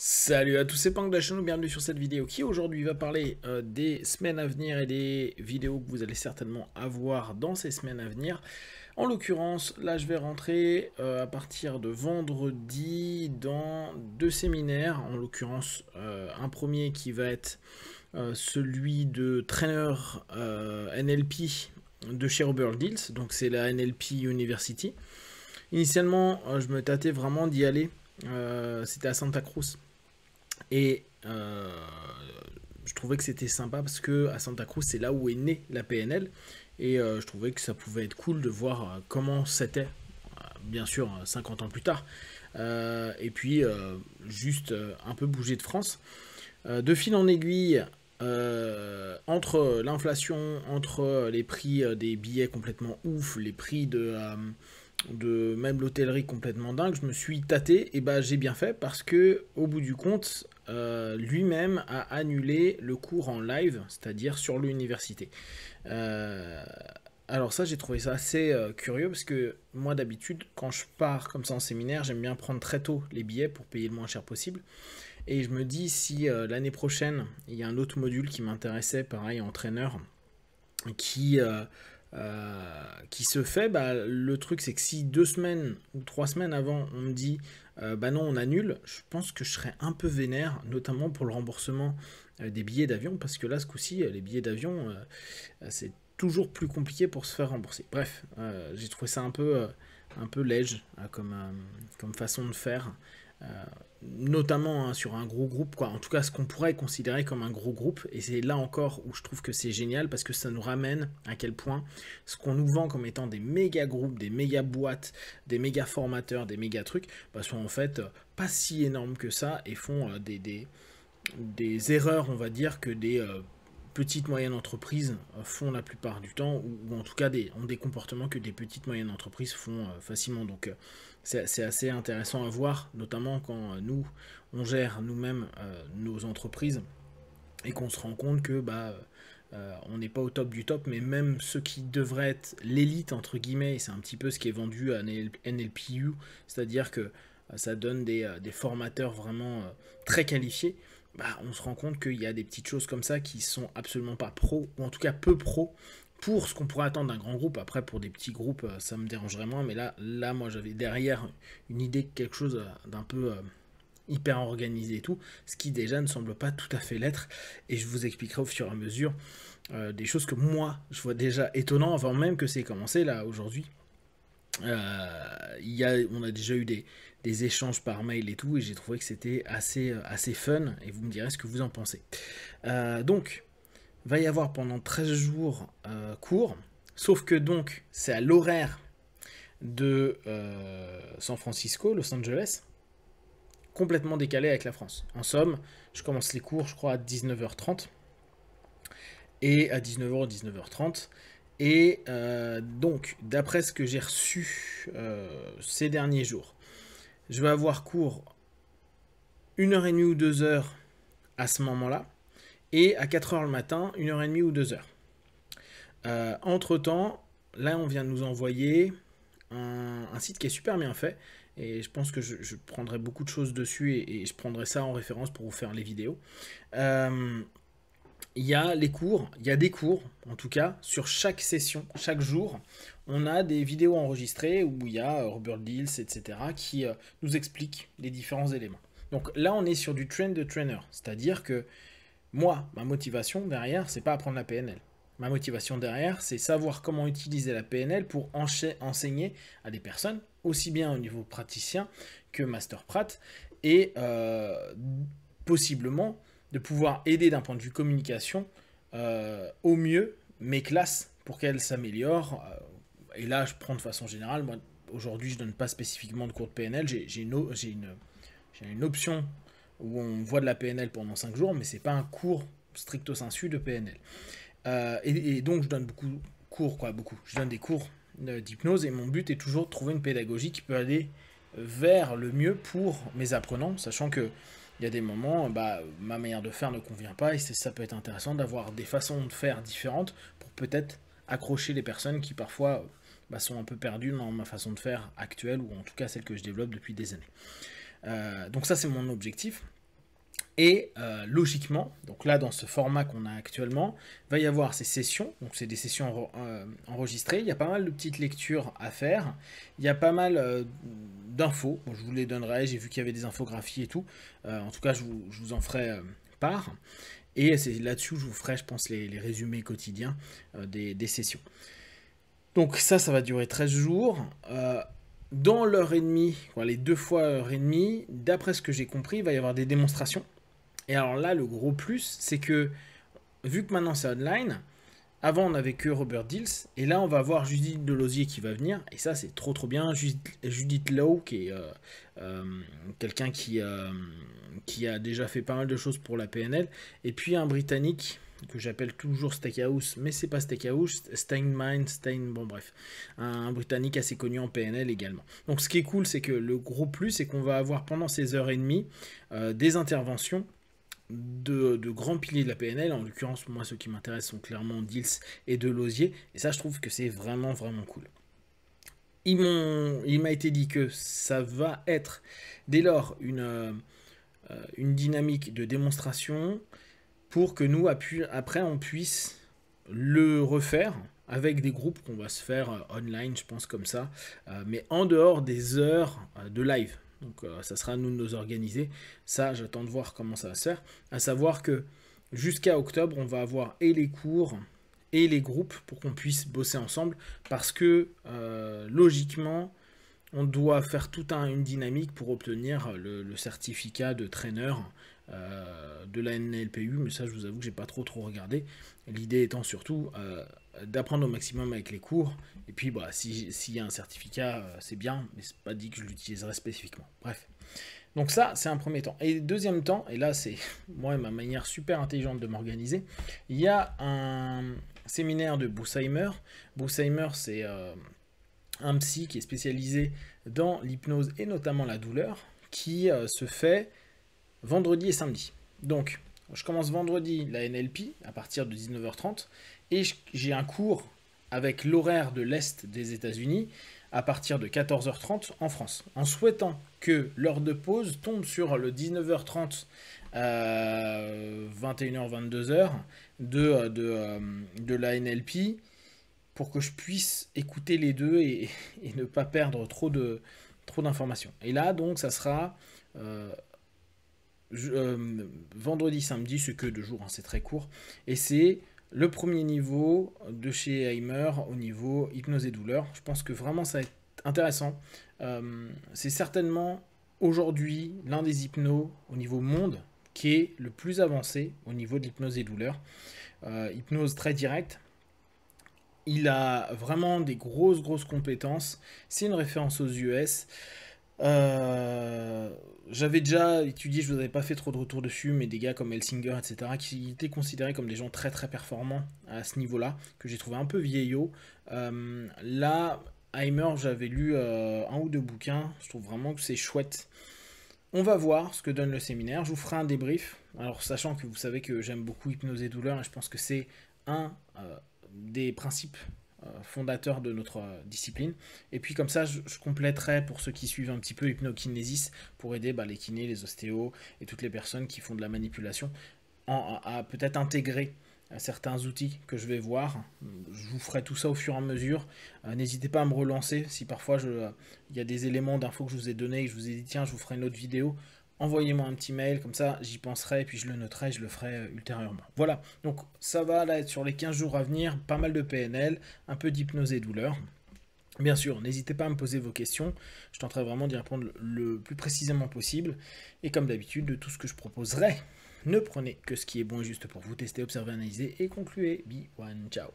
Salut à tous, c'est Pang de la chaîne, bienvenue sur cette vidéo qui aujourd'hui va parler des semaines à venir et des vidéos que vous allez certainement avoir dans ces semaines à venir. En l'occurrence, là je vais rentrer à partir de vendredi dans deux séminaires, en l'occurrence un premier qui va être celui de trainer NLP de chez Robert Deals, donc c'est la NLP University. Initialement, je me tâtais vraiment d'y aller, c'était à Santa Cruz. Et je trouvais que c'était sympa parce que à Santa Cruz, c'est là où est née la PNL. Et je trouvais que ça pouvait être cool de voir comment c'était, bien sûr, 50 ans plus tard. Et puis, juste un peu bouger de France. De fil en aiguille, entre l'inflation, entre les prix des billets complètement ouf, les prix de même l'hôtellerie complètement dingue, je me suis tâté et bah j'ai bien fait parce que au bout du compte, lui-même a annulé le cours en live, c'est-à-dire sur l'université. Euh, alors ça, j'ai trouvé ça assez curieux parce que moi d'habitude, quand je pars comme ça en séminaire, j'aime bien prendre très tôt les billets pour payer le moins cher possible. Et je me dis si l'année prochaine, il y a un autre module qui m'intéressait, pareil, entraîneur, qui, euh, qui se fait, bah, le truc c'est que si 2 semaines ou 3 semaines avant on me dit bah non on annule, je pense que je serais un peu vénère, notamment pour le remboursement des billets d'avion, parce que là ce coup-ci les billets d'avion c'est toujours plus compliqué pour se faire rembourser. Bref, j'ai trouvé ça un peu léger comme façon de faire. Euh, Notamment hein, sur un gros groupe, quoi. En tout cas, ce qu'on pourrait considérer comme un gros groupe. Et c'est là encore où je trouve que c'est génial parce que ça nous ramène à quel point ce qu'on nous vend comme étant des méga groupes, des méga boîtes, des méga formateurs, des méga trucs, bah, sont en fait pas si énormes que ça et font des erreurs, on va dire, que des petites moyennes entreprises font la plupart du temps, ou en tout cas ont des comportements que des petites moyennes entreprises font facilement. Donc c'est assez intéressant à voir, notamment quand nous, on gère nous-mêmes nos entreprises et qu'on se rend compte que on n'est pas au top du top, mais même ceux qui devraient être l'élite, entre guillemets, et c'est un petit peu ce qui est vendu à NLPU, c'est-à-dire que ça donne des formateurs vraiment très qualifiés, bah, on se rend compte qu'il y a des petites choses comme ça qui sont absolument pas pro, ou en tout cas peu pro, pour ce qu'on pourrait attendre d'un grand groupe. Après, pour des petits groupes, ça me dérangerait moins, mais là moi j'avais derrière une idée de quelque chose d'un peu hyper organisé et tout, ce qui déjà ne semble pas tout à fait l'être, et je vous expliquerai au fur et à mesure des choses que moi je vois déjà étonnant avant même que c'est commencé là aujourd'hui. On a déjà eu des échanges par mail et tout, et j'ai trouvé que c'était assez fun, et vous me direz ce que vous en pensez. Donc, va y avoir pendant 13 jours cours, sauf que donc c'est à l'horaire de San Francisco, Los Angeles, complètement décalé avec la France. En somme, je commence les cours, je crois, à 19h30, et à 19h, 19h30. Et donc, d'après ce que j'ai reçu ces derniers jours, je vais avoir cours 1h30 ou 2 heures à ce moment-là, et à 4h le matin, 1h30 ou 2 heures. Entre-temps, là, on vient de nous envoyer un site qui est super bien fait, et je pense que je prendrai beaucoup de choses dessus, et je prendrai ça en référence pour vous faire les vidéos. Il y a les cours, il y a des cours, en tout cas, sur chaque session, chaque jour, on a des vidéos enregistrées où il y a Robert Deals, etc., qui nous expliquent les différents éléments. Donc là, on est sur du train de trainer, c'est-à-dire que moi, ma motivation derrière, c'est pas apprendre la PNL. Ma motivation derrière, c'est savoir comment utiliser la PNL pour enseigner à des personnes, aussi bien au niveau praticien que master prat, et possiblement de pouvoir aider d'un point de vue communication au mieux mes classes pour qu'elles s'améliorent. Et là, je prends de façon générale, moi aujourd'hui, je donne pas spécifiquement de cours de PNL, j'ai une option où on voit de la PNL pendant 5 jours, mais c'est pas un cours stricto sensu de PNL. Et donc je donne beaucoup cours, quoi, beaucoup. Je donne des cours d'hypnose, et mon but est toujours de trouver une pédagogie qui peut aller vers le mieux pour mes apprenants, sachant que il y a des moments, bah, ma manière de faire ne convient pas, et ça peut être intéressant d'avoir des façons de faire différentes pour peut-être accrocher les personnes qui parfois bah, sont un peu perdues dans ma façon de faire actuelle, ou en tout cas celle que je développe depuis des années. Donc ça c'est mon objectif. Et logiquement, donc là dans ce format qu'on a actuellement, il va y avoir ces sessions, donc c'est des sessions enregistrées, il y a pas mal de petites lectures à faire, il y a pas mal d'infos, bon, je vous les donnerai, j'ai vu qu'il y avait des infographies et tout, en tout cas je vous en ferai part, et c'est là-dessus que je vous ferai je pense les résumés quotidiens des sessions. Donc ça va durer 13 jours. Dans l'heure et demie, les 2 fois heure et demie, d'après ce que j'ai compris, il va y avoir des démonstrations. Et alors là, le gros plus, c'est que, vu que maintenant c'est online, avant on n'avait que Robert Dills, et là on va voir Judith Delosier qui va venir, et ça c'est trop bien, Judith Lowe, qui est quelqu'un qui a déjà fait pas mal de choses pour la PNL, et puis un Britannique, que j'appelle toujours Steakhouse, mais c'est pas Steakhouse, bon bref, un Britannique assez connu en PNL également. Donc ce qui est cool, c'est que le gros plus, c'est qu'on va avoir pendant ces heures et demie des interventions de grands piliers de la PNL, en l'occurrence moi ceux qui m'intéressent sont clairement Dills et Delosier, et ça je trouve que c'est vraiment cool. Il m'a été dit que ça va être dès lors une dynamique de démonstration pour que nous après on puisse le refaire avec des groupes qu'on va se faire online, je pense comme ça, mais en dehors des heures de live. Donc ça sera à nous de nous organiser. Ça, j'attends de voir comment ça va se faire. À savoir que jusqu'à octobre, on va avoir et les cours et les groupes pour qu'on puisse bosser ensemble. Parce que logiquement, on doit faire toute une dynamique pour obtenir le certificat de trainer de la NLPU. Mais ça, je vous avoue que j'ai pas trop regardé. L'idée étant surtout d'apprendre au maximum avec les cours, et puis bah, s'il y a un certificat, c'est bien, mais c'est pas dit que je l'utiliserai spécifiquement. Bref. Donc ça, c'est un premier temps. Et deuxième temps, et là c'est moi ma manière super intelligente de m'organiser, il y a un séminaire de Brusheimer. Brusheimer, c'est un psy qui est spécialisé dans l'hypnose et notamment la douleur, qui se fait vendredi et samedi. Donc, je commence vendredi la NLP à partir de 19h30 et j'ai un cours avec l'horaire de l'Est des États-Unis à partir de 14h30 en France, en souhaitant que l'heure de pause tombe sur le 19h30 21h, 22h de la NLP pour que je puisse écouter les deux et ne pas perdre trop d'informations. Et là, donc, ça sera vendredi, samedi, c'est que 2 jours, hein, c'est très court. Et c'est le premier niveau de chez Heimer au niveau hypnose et douleur. Je pense que vraiment ça va être intéressant. C'est certainement aujourd'hui l'un des hypnos au niveau monde qui est le plus avancé au niveau de l'hypnose et douleur. Hypnose très directe. Il a vraiment des grosses compétences. C'est une référence aux US. J'avais déjà étudié, je vous avais pas fait trop de retours dessus, mais des gars comme Helsinger, etc., qui étaient considérés comme des gens très performants à ce niveau-là, que j'ai trouvé un peu vieillot. Là, Heimer, j'avais lu 1 ou 2 bouquins, je trouve vraiment que c'est chouette. On va voir ce que donne le séminaire, je vous ferai un débrief. Alors, sachant que vous savez que j'aime beaucoup hypnose et douleur, et je pense que c'est un des principes fondateur de notre discipline. Et puis comme ça, je compléterai pour ceux qui suivent un petit peu hypnokinésis pour aider les kinés, les ostéos et toutes les personnes qui font de la manipulation à peut-être intégrer certains outils que je vais voir. Je vous ferai tout ça au fur et à mesure. N'hésitez pas à me relancer si parfois il y a des éléments d'infos que je vous ai donnés et que je vous ai dit tiens, je vous ferai une autre vidéo. Envoyez-moi un petit mail, comme ça j'y penserai, et puis je le noterai, je le ferai ultérieurement. Voilà, donc ça va là être sur les 15 jours à venir, pas mal de PNL, un peu d'hypnose et douleur. Bien sûr, n'hésitez pas à me poser vos questions, je tenterai vraiment d'y répondre le plus précisément possible. Et comme d'habitude, de tout ce que je proposerai, ne prenez que ce qui est bon et juste pour vous, tester, observer, analyser et concluez. Be one, ciao.